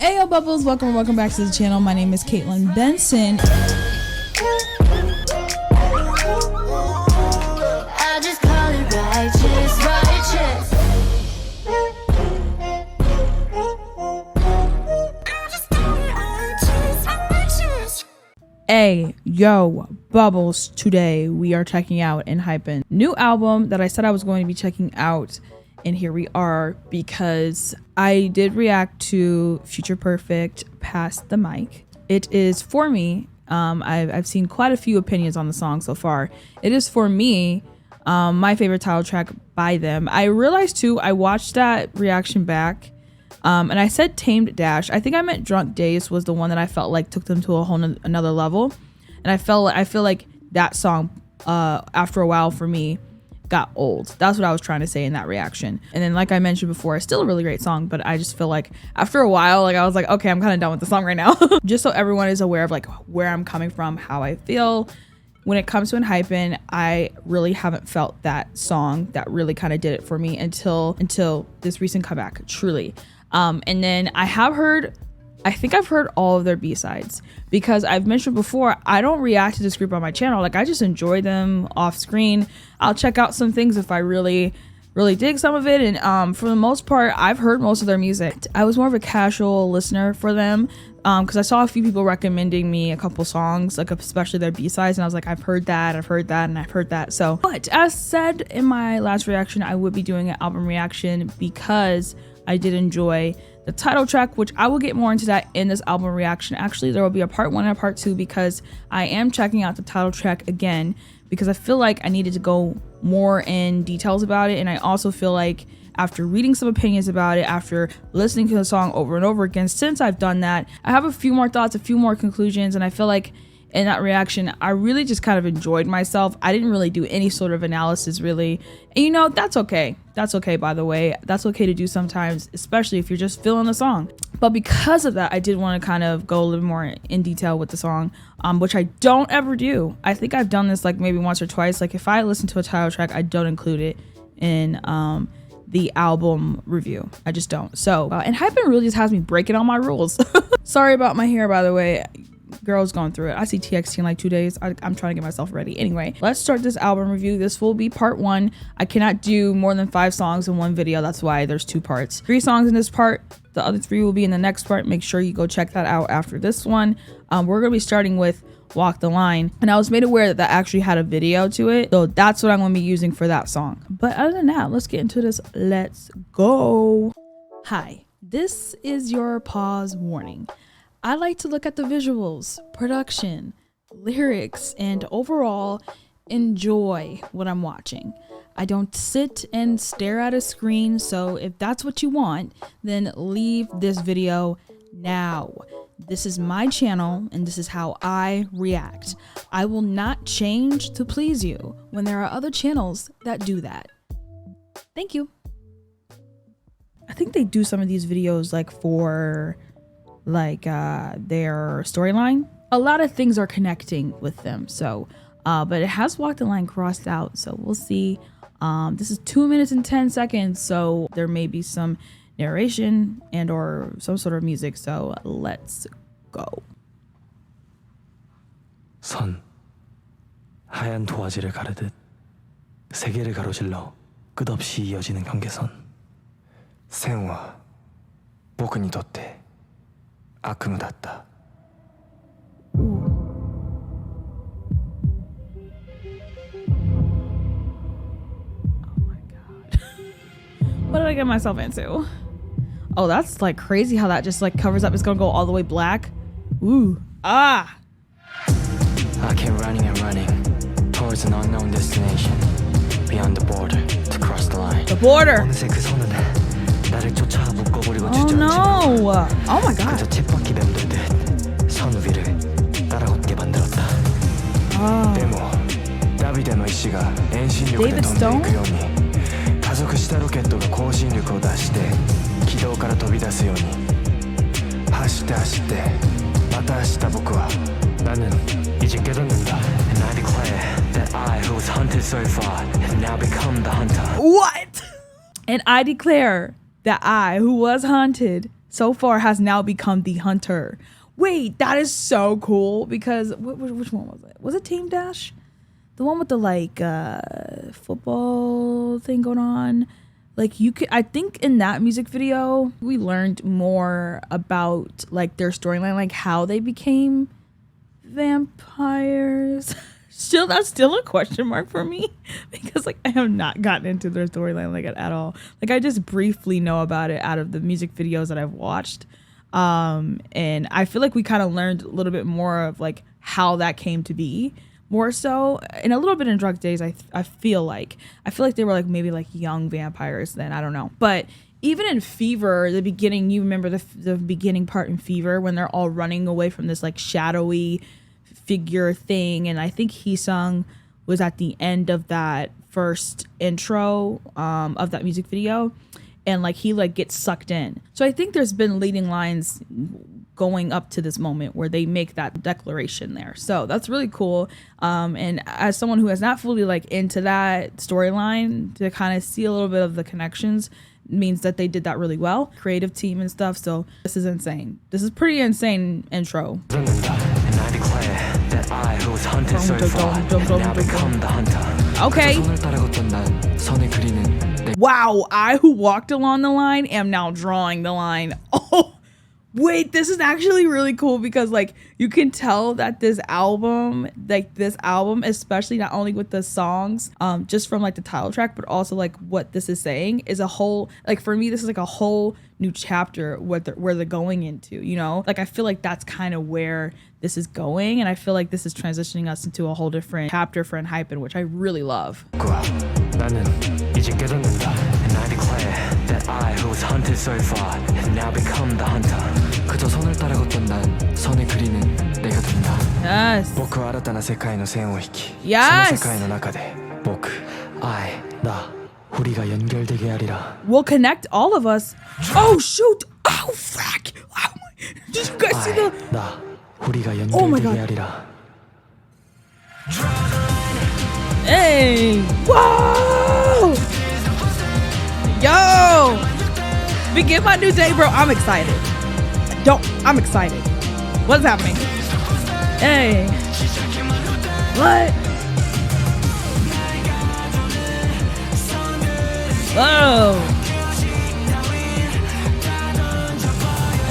Hey yo bubbles, welcome back to the channel. My name is Caitlin Benson. I just call it righteous. Hey yo bubbles, today we are checking out ENHYPEN new album that I said I was going to be checking out, and here we are because I did react to Future Perfect Pass the Mic. It is for me. I've seen quite a few opinions on the song so far. It is for me my favorite title track by them. I realized too, I watched that reaction back and I said Tamed Dash. I think I meant Drunk Days was the one that I felt like took them to a whole another level, and I feel like that song after a while for me got old. That's what I was trying to say in that reaction. And then like I mentioned before, it's still a really great song, but I just feel like after a while, like I was like, okay, I'm kind of done with the song right now. Just so everyone is aware of like where I'm coming from, how I feel when it comes to ENHYPEN. I really haven't felt that song that really kind of did it for me until this recent comeback, truly. And then I think I've heard all of their B-sides, because I've mentioned before, I don't react to this group on my channel. Like I just enjoy them off screen. I'll check out some things if I really dig some of it. And for the most part, I've heard most of their music. I was more of a casual listener for them because I saw a few people recommending me a couple songs, like especially their B-sides, and I was like, I've heard that, and I've heard that. So, but as said in my last reaction, I would be doing an album reaction because I did enjoy the title track, which I will get more into that in this album reaction. Actually, there will be a part 1 and a part 2 because I am checking out the title track again because I feel like I needed to go more in details about it. And I also feel like after reading some opinions about it, after listening to the song over and over again, since I've done that, I have a few more thoughts, a few more conclusions, and I feel like in that reaction, I really just kind of enjoyed myself. I didn't really do any sort of analysis really. And you know, that's okay. That's okay, by the way. That's okay to do sometimes, especially if you're just feeling the song. But because of that, I did want to kind of go a little more in detail with the song, which I don't ever do. I think I've done this like maybe once or twice. Like if I listen to a title track, I don't include it in the album review. I just don't. So, ENHYPEN really just has me breaking all my rules. Sorry about my hair, by the way. Girl's going through it. I see TXT in like 2 days. I'm trying to get myself ready. Anyway, let's start this album review. This will be part 1. I cannot do more than 5 songs in one video. That's why there's 2 parts. 3 songs in this part. The other 3 will be in the next part. Make sure you go check that out after this one. We're going to be starting with Walk the Line, and I was made aware that actually had a video to it, so that's what I'm going to be using for that song. But other than that, let's get into this. Let's go. Hi, this is your pause warning. I like to look at the visuals, production, lyrics, and overall enjoy what I'm watching. I don't sit and stare at a screen, so if that's what you want, then leave this video now. This is my channel and this is how I react. I will not change to please you when there are other channels that do that. Thank you. I think they do some of these videos like for their storyline. A lot of things are connecting with them, so but it has Walk the Line crossed out, so we'll see. This is 2 minutes and 10 seconds, so there may be some narration and or some sort of music, so let's go. 선 하얀 도화지를 가르듯 세계를 가로질러 끝없이 이어지는 경계선. 생화僕にとって悪夢だった. What did I get myself into? Oh, that's like crazy how that just like covers up. It's gonna go all the way black. Ooh. Ah. I keep running and running towards an unknown destination, beyond the border, to cross the line. The border. 어느새 그 손은 나를 쫓아 묶어버리고 Oh 주저앉지. no. Oh my god. 그저 쳇바퀴 맴돌듯 선 위를 따라걷게 만들었다. 데모 다비드の意志が遠心力で飛んでいくように加速したロケットが高心力を出して軌道から飛び出すように走って走ってまた明日僕は나는 이제 깨닫는다. And I declare that I who was hunted so far have now become the hunter. What? And I declare that I, who was hunted so far has now become the hunter. Wait, that is so cool because which one was it? Was it Team Dash? The one with the like football thing going on? Like you could, I think in that music video, we learned more about like their storyline, like how they became vampires. That's still a question mark for me because like I have not gotten into their storyline like at all. Like I just briefly know about it out of the music videos that I've watched. And I feel like we kind of learned a little bit more of like how that came to be. More so, and a little bit in Drug Days, I feel like they were like maybe like young vampires then, I don't know. But even in Fever, the beginning, you remember the beginning part in Fever when they're all running away from this like shadowy figure thing, and I think Hee-sung was at the end of that first intro of that music video, and like he like gets sucked in. So I think there's been leading lines going up to this moment where they make that declaration there. So that's really cool. And as someone who is not fully like into that storyline, to kind of see a little bit of the connections means that they did that really well. Creative team and stuff. So this is insane. This is pretty insane intro. And I declare that I, who was hunted so far, have now become the hunter. Okay. Wow, I who walked along the line am now drawing the line. Oh, wait, this is actually really cool because like you can tell that this album, especially not only with the songs, just from like the title track, but also like what this is saying is a whole, like for me, this is like a whole new chapter where they're going into, you know? Like I feel like that's kind of where this is going, and I feel like this is transitioning us into a whole different chapter for ENHYPEN, which I really love. 나는 이제 깨닫는다. And I declare that I, who was hunted so far, have now become the hunter. 그저 선을 따라 걷던 난 선의 그리는 내가 된다. Yes. 僕は新たな世界の線を引き、 Yes. その世界の中で僕、I, 나, 우리가 연결되게 하리라. We'll connect all of us. Oh shoot! Oh fuck! Oh my. Did you guys see the? 나, 우리가 Oh my 연결되게 God. 하리라. Hey! Whoa! Yo! Begin my new day, bro. I'm excited. I'm excited. What's happening? Hey! What? Whoa!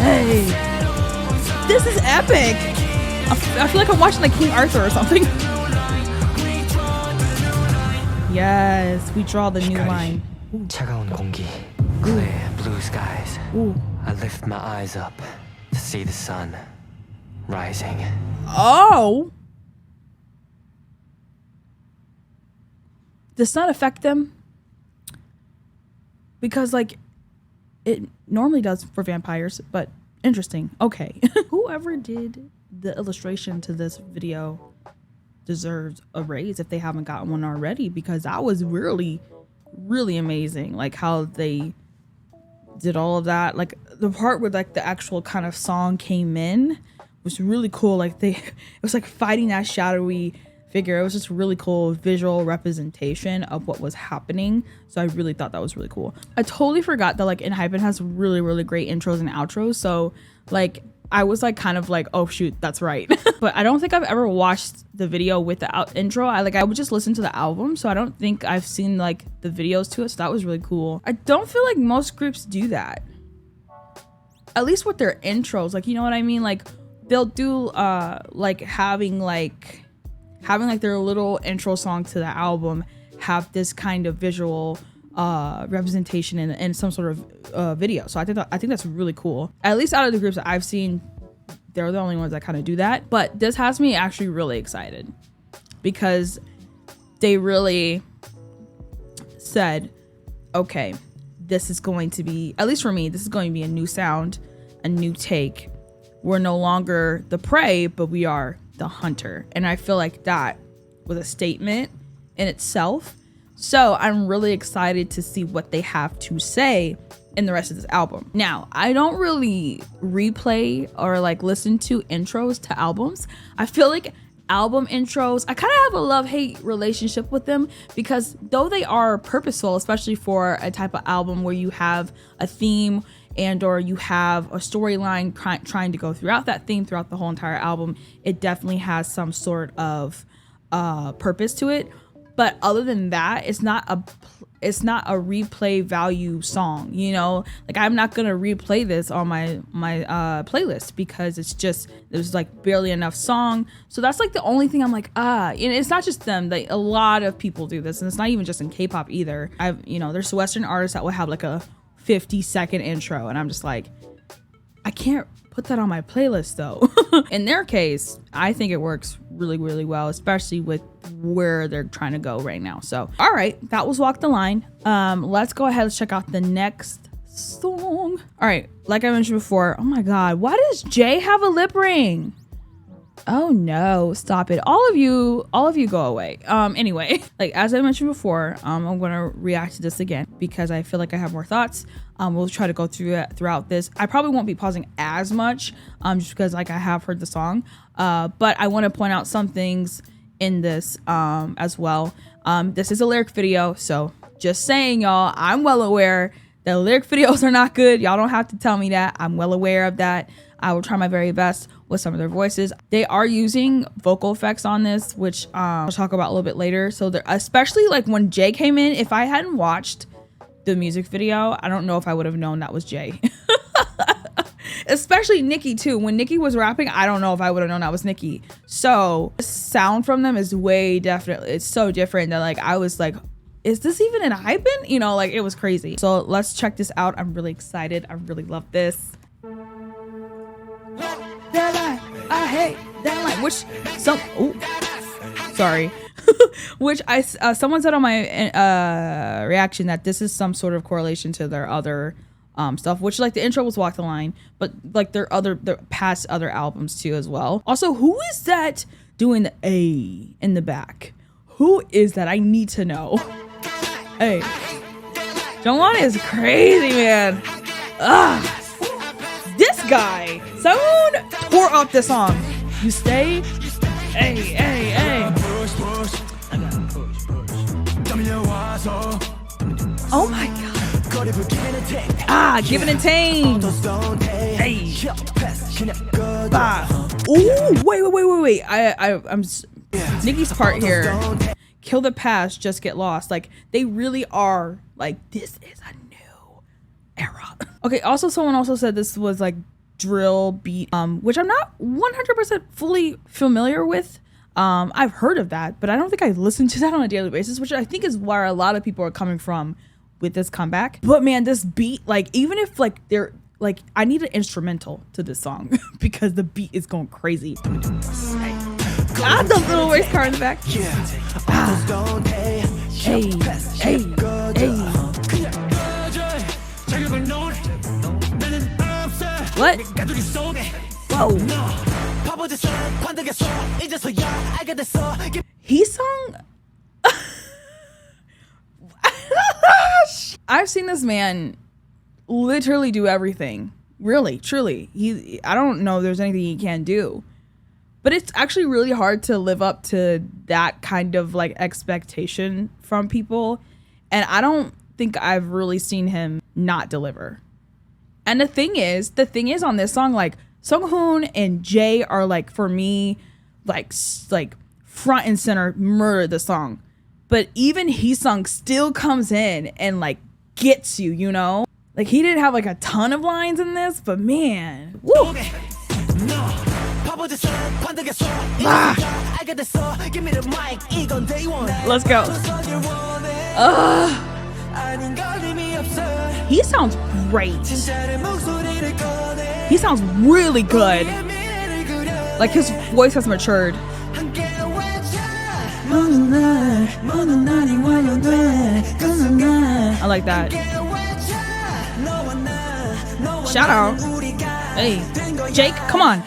Hey! This is epic! I feel like I'm watching like King Arthur or something. Yes, we draw the new line. 차가운 공기, clear blue skies. Ooh. I lift my eyes up to see the sun rising. Oh! Does that affect them? Because like it normally does for vampires, but interesting. Okay. Whoever did the illustration to this video deserves a raise if they haven't gotten one already, because that was really amazing. Like how they did all of that, like the part where like the actual kind of song came in was really cool. Like it was like fighting that shadowy figure. It was just really cool visual representation of what was happening. So I really thought that was really cool. I totally forgot that like ENHYPEN has really great intros and outros. So like I was like kind of like, oh shoot, that's right. But I don't think I've ever watched the video with the intro. I would just listen to the album, so I don't think I've seen like the videos to it. So that was really cool. I don't feel like most groups do that, at least with their intros. Like, you know what I mean? Like they'll do like having their little intro song to the album have this kind of visual representation in some sort of video. So I think that's really cool. At least out of the groups that I've seen, they're the only ones that kind of do that. But this has me actually really excited because they really said, okay, this is going to be, at least for me, this is going to be a new sound, a new take. We're no longer the prey, but we are the hunter. And I feel like that was a statement in itself. So I'm really excited to see what they have to say in the rest of this album. Now, I don't really replay or like listen to intros to albums. I feel like album intros, I kind of have a love-hate relationship with them, because though they are purposeful, especially for a type of album where you have a theme and or you have a storyline trying to go throughout that theme throughout the whole entire album, it definitely has some sort of purpose to it. But other than that, it's not a replay value song, you know? Like, I'm not gonna replay this on my playlist because there's like barely enough song. So that's like the only thing I'm like, and it's not just them, like a lot of people do this, and it's not even just in K-pop either. There's Western artists that will have like a 50-second intro, and I'm just like, I can't put that on my playlist though. In their case, I think it works really, really well, especially with where they're trying to go right now. So, all right, that was Walk the Line. Let's go ahead and check out the next song. All right, like I mentioned before, oh my God, why does Jay have a lip ring? Oh no, stop it. All of you go away. Anyway, like as I mentioned before, I'm gonna react to this again because I feel like I have more thoughts. We'll try to go through it throughout this. I probably won't be pausing as much, just because like I have heard the song. But I want to point out some things in this as well. This is a lyric video, so just saying, y'all, I'm well aware that lyric videos are not good. Y'all don't have to tell me that. I'm well aware of that. I will try my very best with some of their voices. They are using vocal effects on this, which I'll talk about a little bit later. So they're, especially like when Jay came in, if I hadn't watched the music video, I don't know if I would have known that was Jay. Especially Nicki too. When Nicki was rapping, I don't know if I would have known that was Nicki. So the sound from them is it's so different that like I was like, is this even an ENHYPEN? You know, like it was crazy. So let's check this out. I'm really excited. I really love this. That line, I hate that line. Which someone said on my reaction that this is some sort of correlation to their other stuff, which like the intro was Walk the Line, but like their past other albums too as well. Also, who is that doing the A in the back? Who is that? I need to know. Hey, Jongwon is crazy, man. This guy, someone tore up the song. You stay, hey. Oh my God. Give it and tame. Hey. Ooh, wait. I'm Nicki's part here. Kill the past, just get lost. Like they really are like, this is a new era. Okay, also someone also said this was like drill beat, which I'm not 100% fully familiar with. I've heard of that, but I don't think I listen to that on a daily basis, which I think is where a lot of people are coming from with this comeback. But man, this beat, like even if like they're like, I need an instrumental to this song because the beat is going crazy. The little race car in the back. Hey. What? Whoa. He sung. I've seen this man literally do everything. Really, truly. I don't know if there's anything he can't do. But it's actually really hard to live up to that kind of like expectation from people. And I don't think I've really seen him not deliver. And the thing is on this song, like Sunghoon and Jay are like, for me, like front and center murder the song. But even Heesung still comes in and like gets you, you know? Like he didn't have like a ton of lines in this, but man, woo! Let's go. He sounds great. He sounds really good. Like his voice has matured. I like that. Shout out. Hey, Jake, come on.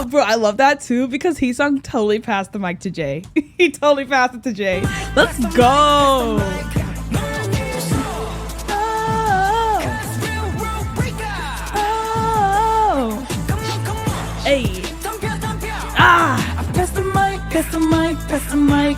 Bro, I love that too because Heesung totally passed the mic to Jay. He totally passed it to Jay. Let's go. Hey. Ah. Pass the mic, pass the mic, pass the mic.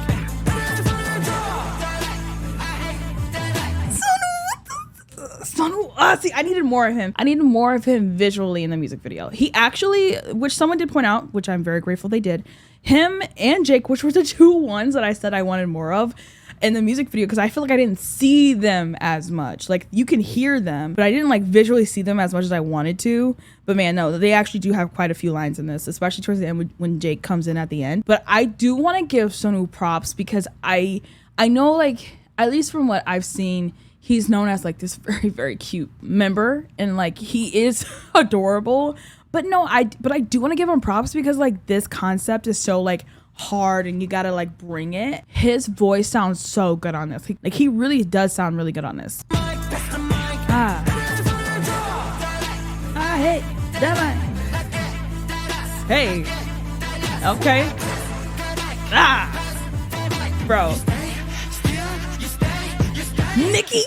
See, I needed more of him. I needed more of him visually in the music video. He actually, which someone did point out, which I'm very grateful they did, him and Jake, which were the two ones that I said I wanted more of in the music video, because I feel like I didn't see them as much. Like, you can hear them, but I didn't like visually see them as much as I wanted to. But man, no, they actually do have quite a few lines in this, especially towards the end when Jake comes in at the end. But I do want to give Sonu props because I know, like, at least from what I've seen, he's known as like this very, very cute member, and like he is adorable. But no, I do want to give him props because like this concept is so like hard and you gotta like bring it. His voice sounds so good on this. Like he really does sound really good on this. Ah. I hate that. Hey. Okay. Ah. Bro. Nikki.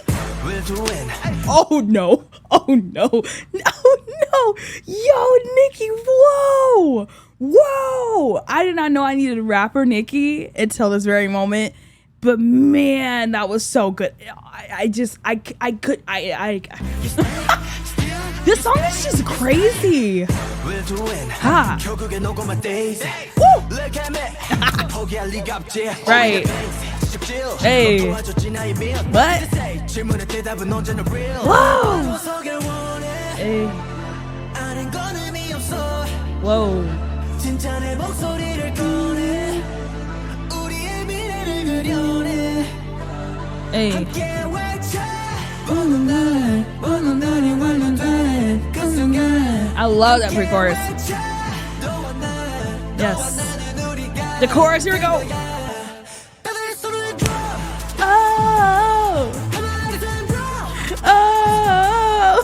Oh no. Oh no. No. Yo, Nikki. Whoa. Whoa. I did not know I needed a rapper Nikki until this very moment. But man, that was so good. This song is just crazy. Ha. Right. Hey. What? Whoa. Hey. Whoa. Hey. I love that pre-chorus. Yes. The chorus, here we go. Oh. Oh.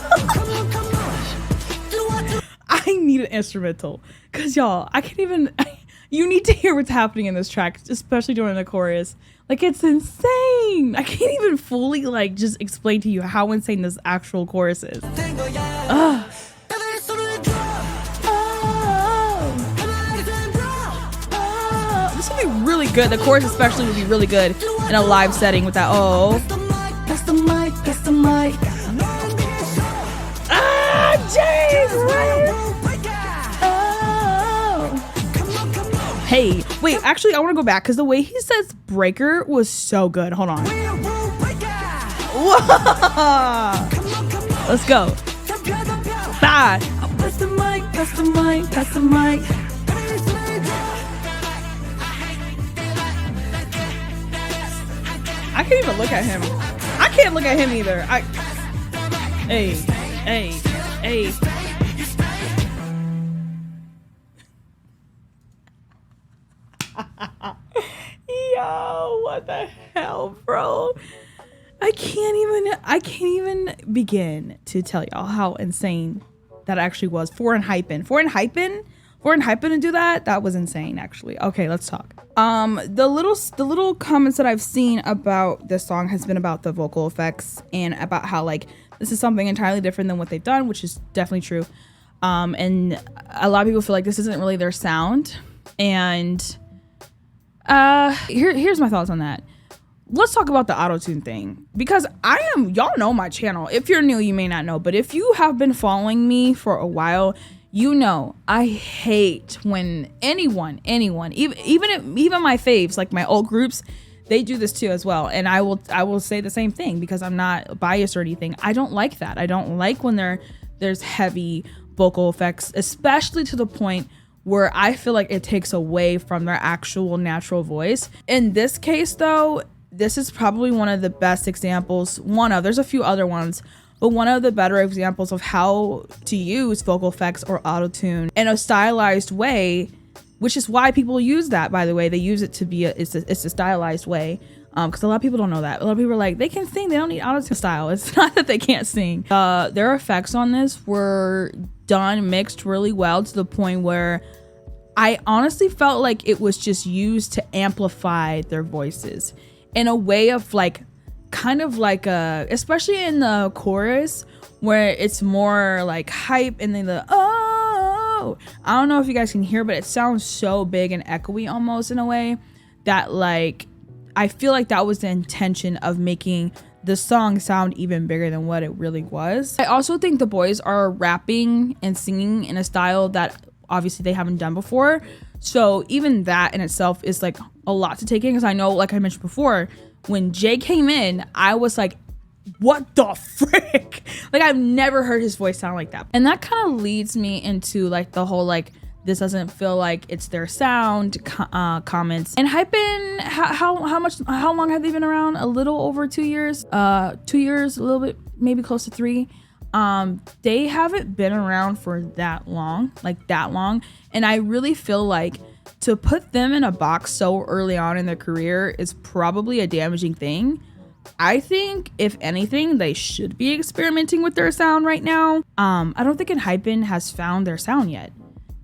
I need an instrumental. Cause y'all, I can't even, you need to hear what's happening in this track, especially during the chorus. Like, it's insane. I can't even fully like just explain to you how insane this actual chorus is. This would be really good. The chorus especially would be really good in a live setting with that. Oh. Pass the mic, pass the mic. Ah, jeez, right? Oh. Hey, wait, actually, I want to go back because the way he says breaker was so good. Hold on. Whoa. Let's go. Ah. Pass the mic, pass the mic, pass the mic. I can't even look at him. I can't look at him either. Hey, hey, hey. Yo, what the hell, bro? I can't even begin to tell y'all how insane that actually was for ENHYPEN. For ENHYPEN to do that was insane, actually. Okay, let's talk. The little comments that I've seen about this song has been about the vocal effects and about how like this is something entirely different than what they've done, which is definitely true. And a lot of people feel like this isn't really their sound. And here's my thoughts on that. Let's talk about the auto-tune thing, because y'all know my channel. If you're new, you may not know, but if you have been following me for a while, you know I hate when anyone, even my faves, like my old groups, they do this too as well. And I will say the same thing because I'm not biased or anything. I don't like that. I don't like when there's heavy vocal effects, especially to the point where I feel like it takes away from their actual natural voice. In this case though, this is probably one of the best examples. There's a few other ones, but one of the better examples of how to use vocal effects or auto-tune in a stylized way, which is why people use that, by the way. They use it to be it's a stylized way. Because a lot of people don't know that. A lot of people are like, they can sing, they don't need auto-tune style. It's not that they can't sing. Their effects on this were mixed really well to the point where I honestly felt like it was just used to amplify their voices in a way of like, kind of like especially in the chorus where it's more like hype and then the know. I don't know if you guys can hear, but it sounds so big and echoey almost in a way that like, I feel like that was the intention of making the song sound even bigger than what it really was. I also think the boys are rapping and singing in a style that obviously they haven't done before. So even that in itself is like a lot to take in, because I know, like I mentioned before, when Jay came in, I was like, what the frick? Like, I've never heard his voice sound like that. And that kind of leads me into like the whole like, this doesn't feel like it's their sound comments. And ENHYPEN, how long have they been around? A little over 2 years. 2 years, a little bit, maybe close to 3. They haven't been around for that long, and I really feel like to put them in a box so early on in their career is probably a damaging thing. I think if anything, they should be experimenting with their sound right now. I don't think ENHYPEN has found their sound yet,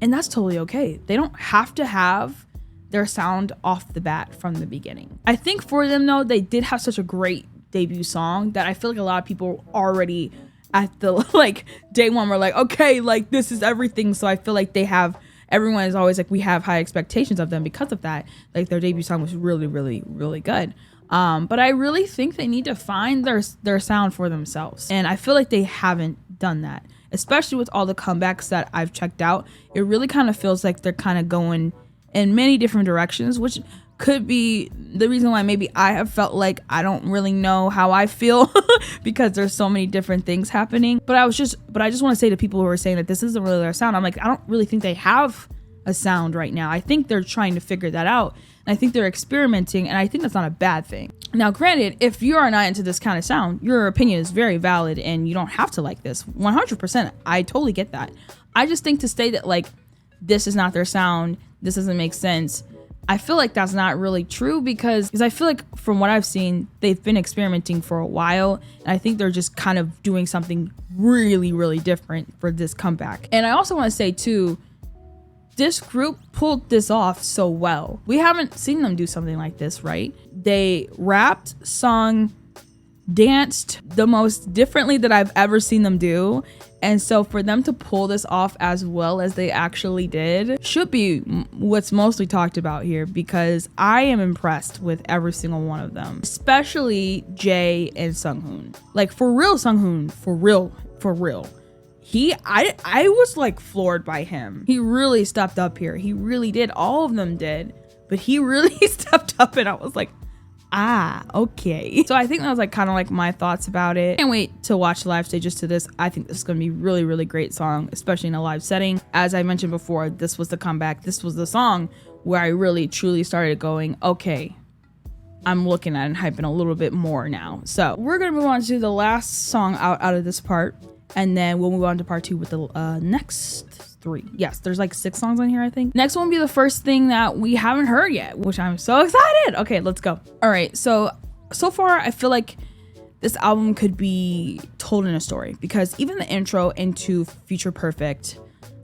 and that's totally okay. They don't have to have their sound off the bat from the beginning. I think for them though, they did have such a great debut song that I feel like a lot of people already at the like day one were like, okay, like this is everything. So I feel like everyone is always like, we have high expectations of them because of that. Like their debut song was really, really, really good. But I really think they need to find their sound for themselves. And I feel like they haven't done that, especially with all the comebacks that I've checked out. It really kind of feels like they're kind of going in many different directions, which could be the reason why maybe I have felt like I don't really know how I feel because there's so many different things happening. But I just want to say to people who are saying that this isn't really their sound, I'm like, I don't really think they have a sound right now. I think they're trying to figure that out. And I think they're experimenting, and I think that's not a bad thing. Now, granted, if you are not into this kind of sound, your opinion is very valid and you don't have to like this. 100%. I totally get that. I just think to say that like, this is not their sound, this doesn't make sense, I feel like that's not really true because I feel like from what I've seen, they've been experimenting for a while. And I think they're just kind of doing something really, really different for this comeback. And I also want to say too, this group pulled this off so well. We haven't seen them do something like this, right? They rapped, sung, danced the most differently that I've ever seen them do. And so for them to pull this off as well as they actually did should be what's mostly talked about here, because I am impressed with every single one of them, especially Jay and Sunghoon. Like for real, Sunghoon, for real. I was like floored by him. He really stepped up here. He really did. All of them did, but he really stepped up, and I was like, okay. So I think that was like kind of like my thoughts about it. Can't wait to watch the live stages to this. I think this is going to be really, really great song, especially in a live setting. As I mentioned before, this was the comeback. This was the song where I really truly started going, okay, I'm looking at ENHYPEN a little bit more now. So we're going to move on to the last song out of this part, and then we'll move on to part 2 with the next 3. Yes, there's like 6 songs on here, I think. Next one will be the first thing that we haven't heard yet, which I'm so excited. Okay, let's go. All right, so far I feel like this album could be told in a story, because even the intro into Future Perfect,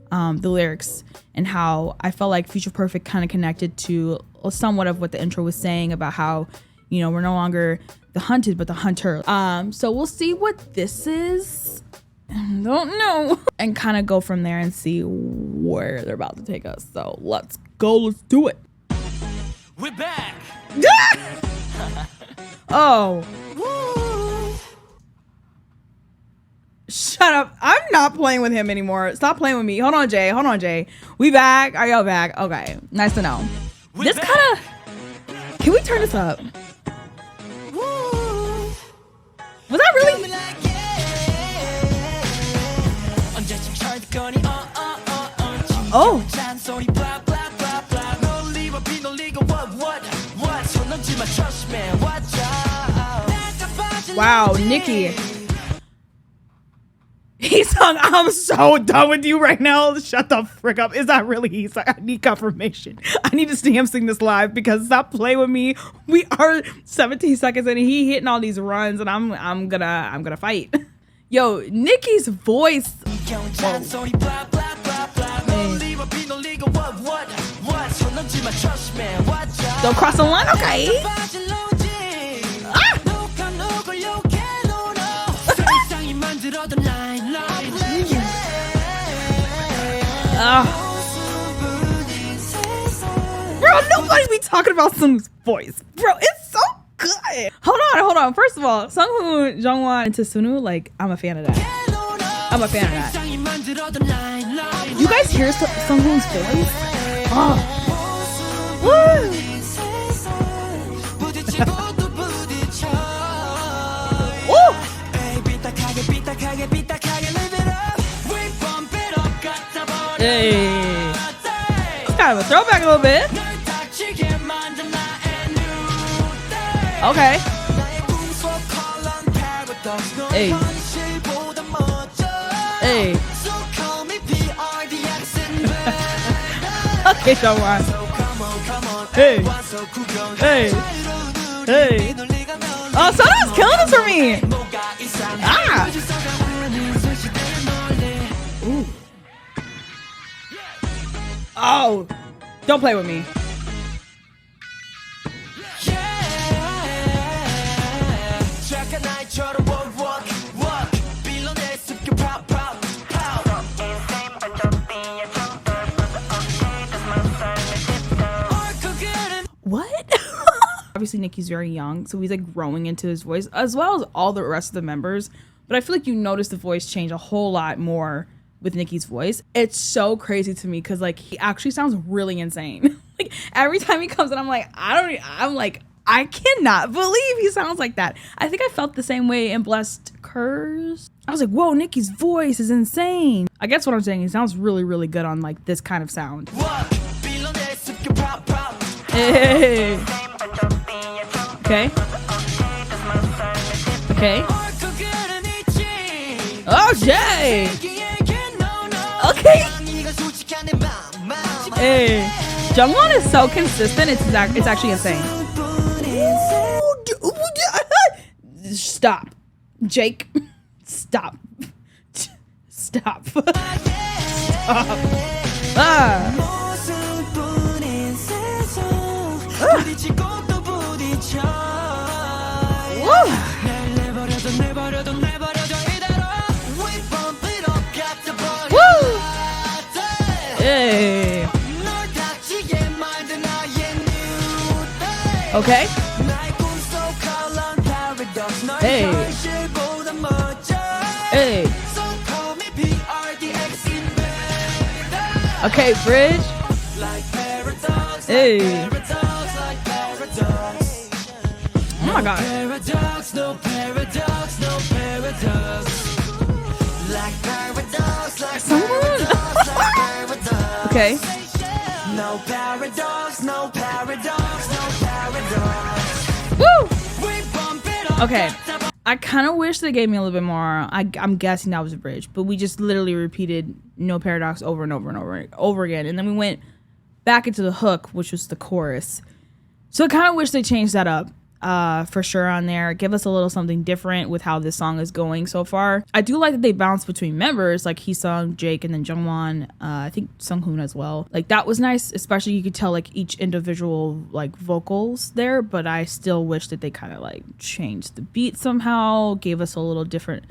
the lyrics and how I felt like Future Perfect kind of connected to somewhat of what the intro was saying about how, you know, we're no longer the hunted but the hunter. So we'll see what this is. Don't know. And kind of go from there and see where they're about to take us. So let's go. Let's do it. We're back. Oh. Shut up. I'm not playing with him anymore. Stop playing with me. Hold on, Jay. We back. Are y'all back? Okay. Nice to know. This kind of... Can we turn this up? Was that really... Oh. Wow, Nicki. He sung, I'm so done with you right now. Shut the frick up. Is that really he? I need confirmation. I need to see him sing this live, because stop playing with me. We are 17 seconds in and he hitting all these runs, and I'm gonna fight. Yo, Nicki's voice. Whoa. Don't cross the line, okay? Bro, nobody be talking about Sung's voice. Bro, it's so good. Hold on. First of all, Sunghoon, Jungwon, and Sunu, like, I'm a fan of that. You guys hear Sunghoon's voice? Oh. Woo. Woo. Hey. It's kind of a throwback a little bit. Okay. Hey. Hey. Okay, Jungwon. Hey. Hey. Hey. Oh, someone's killing this for me. Ah. Ooh. Oh, don't play with me. What? Obviously, Nicki's very young, so he's like growing into his voice, as well as all the rest of the members. But I feel like you notice the voice change a whole lot more with Nicki's voice. It's so crazy to me because like he actually sounds really insane. Like every time he comes in, I'm like, I cannot believe he sounds like that. I think I felt the same way in Blessed Curse. I was like, whoa, Nicki's voice is insane. I guess what I'm saying, he sounds really, really good on like this kind of sound. Hey. Okay. Okay. Oh, Jay. Okay. Hey. Jungwon is so consistent. It's actually insane. Stop. Jake. Stop. Stop. Stop. Ah. Hey. Okay. Hey. Hey. Okay, bridge. Hey. Oh my god. Paradox, no paradox, no paradox. Like paradox, like paradox, like paradox. Okay. No paradox, no paradox, no paradox. Woo! Okay. I kind of wish they gave me a little bit more. I'm guessing that was a bridge, but we just literally repeated no paradox over and over and over again. And then we went back into the hook, which was the chorus. So I kind of wish they changed that up. For sure on there. Give us a little something different with how this song is going so far. I do like that they bounce between members, like Heesung, Jake, and then Jungwon. I think Sunghoon as well. Like that was nice, especially you could tell like each individual like vocals there, but I still wish that they kind of like changed the beat somehow, gave us a little different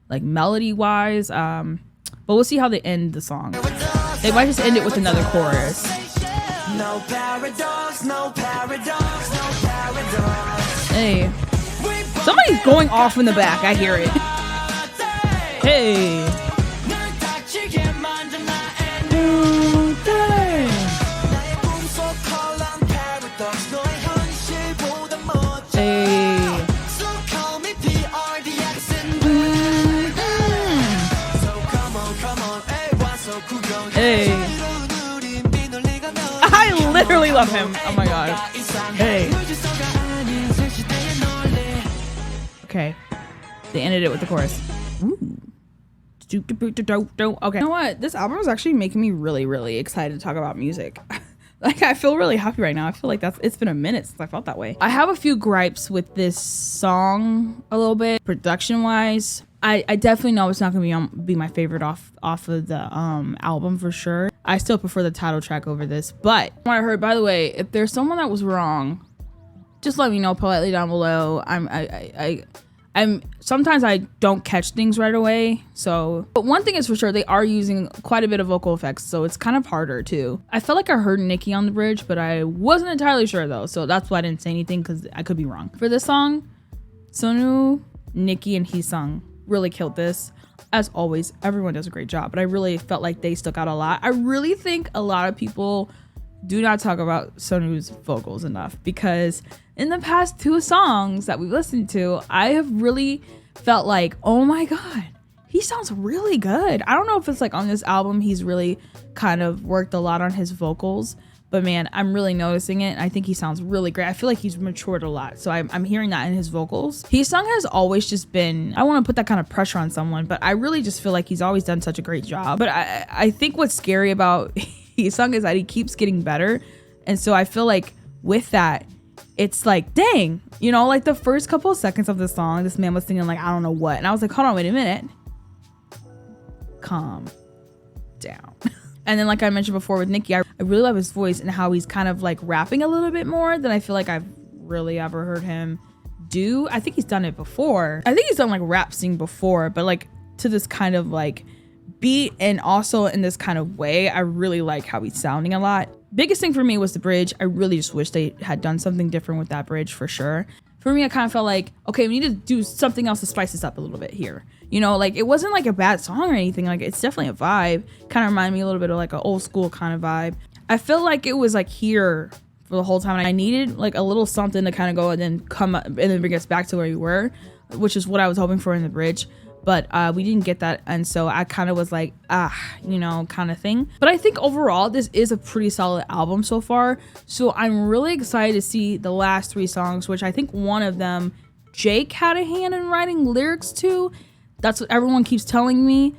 like melody wise. But we'll see how they end the song. They might just end it with another chorus. No paradox, no paradox, no paradox. Hey. Somebody's going off in the back. I hear it. Hey. Hey. Hey. I literally love him. Oh my god. Hey. Okay. They ended it with the chorus. Ooh. Okay. You know what? This album is actually making me really, really excited to talk about music. Like, I feel really happy right now. I feel like it's been a minute since I felt that way. I have a few gripes with this song a little bit. Production wise, I definitely know it's not gonna be my favorite off of the album for sure. I still prefer the title track over this. But what I heard, by the way, if there's someone that was wrong, just let me know politely down below. Sometimes I don't catch things right away. So, but one thing is for sure, they are using quite a bit of vocal effects, so it's kind of harder too. I felt like I heard Nicki on the bridge, but I wasn't entirely sure though, so that's why I didn't say anything, because I could be wrong. For this song, Sonu, Nicki, and Heesung really killed this. As always, everyone does a great job, but I really felt like they stuck out a lot. I really think a lot of people do not talk about Sonu's vocals enough, because in the past 2 songs that we've listened to, I have really felt like, oh my god, he sounds really good. I don't know if it's like on this album he's really kind of worked a lot on his vocals, but man, I'm really noticing it. I think he sounds really great. I feel like he's matured a lot, so I'm hearing that in his vocals. Heesung has always just been, I don't want to put that kind of pressure on someone, but I really just feel like he's always done such a great job. But I think what's scary about Heesung is that he keeps getting better, and so I feel like with that, it's like, dang, you know, like the first couple of seconds of the song, this man was singing like I don't know what, and I was like, hold on, wait a minute, calm down. And then, like I mentioned before with Nicki, I really love his voice and how he's kind of like rapping a little bit more than I feel like I've really ever heard him do. I think he's done it before. I think he's done like rap sing before, but like to this kind of like beat and also in this kind of way. I really like how he's sounding a lot. Biggest thing for me was the bridge. I really just wish they had done something different with that bridge for sure. For me, I kind of felt like, okay, we need to do something else to spice this up a little bit here. You know, like it wasn't like a bad song or anything. Like it's definitely a vibe. Kind of reminded me a little bit of like an old school kind of vibe. I feel like it was like here for the whole time. I needed like a little something to kind of go and then come up and then bring us back to where we were, which is what I was hoping for in the bridge. But we didn't get that, and so I kind of was like, you know, kind of thing. But I think overall this is a pretty solid album so far, so I'm really excited to see the last 3 songs, which I think one of them Jake had a hand in writing lyrics to. That's what everyone keeps telling me,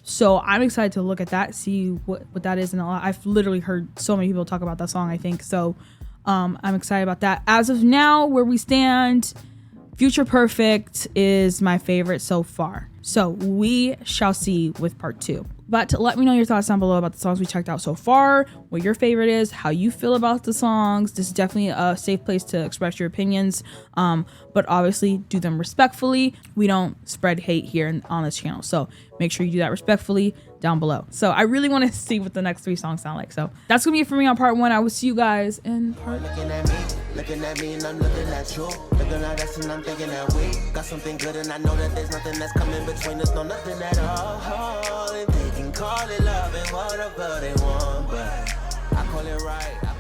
so I'm excited to look at that, see what that is. And I've literally heard so many people talk about that song, I think, so I'm excited about that. As of now, where we stand, Future Perfect is my favorite so far. So we shall see with part 2. But let me know your thoughts down below about the songs we checked out so far, what your favorite is, how you feel about the songs. This is definitely a safe place to express your opinions, but obviously do them respectfully. We don't spread hate here on this channel, so make sure you do that respectfully down below. So I really want to see what the next 3 songs sound like. So that's gonna be it for me on part 1. I will see you guys in part 2. Looking at me and I'm looking at you. Looking at us and I'm thinking that we got something good, and I know that there's nothing that's coming between us, no nothing at all. And they can call it love and whatever they want, but I call it right.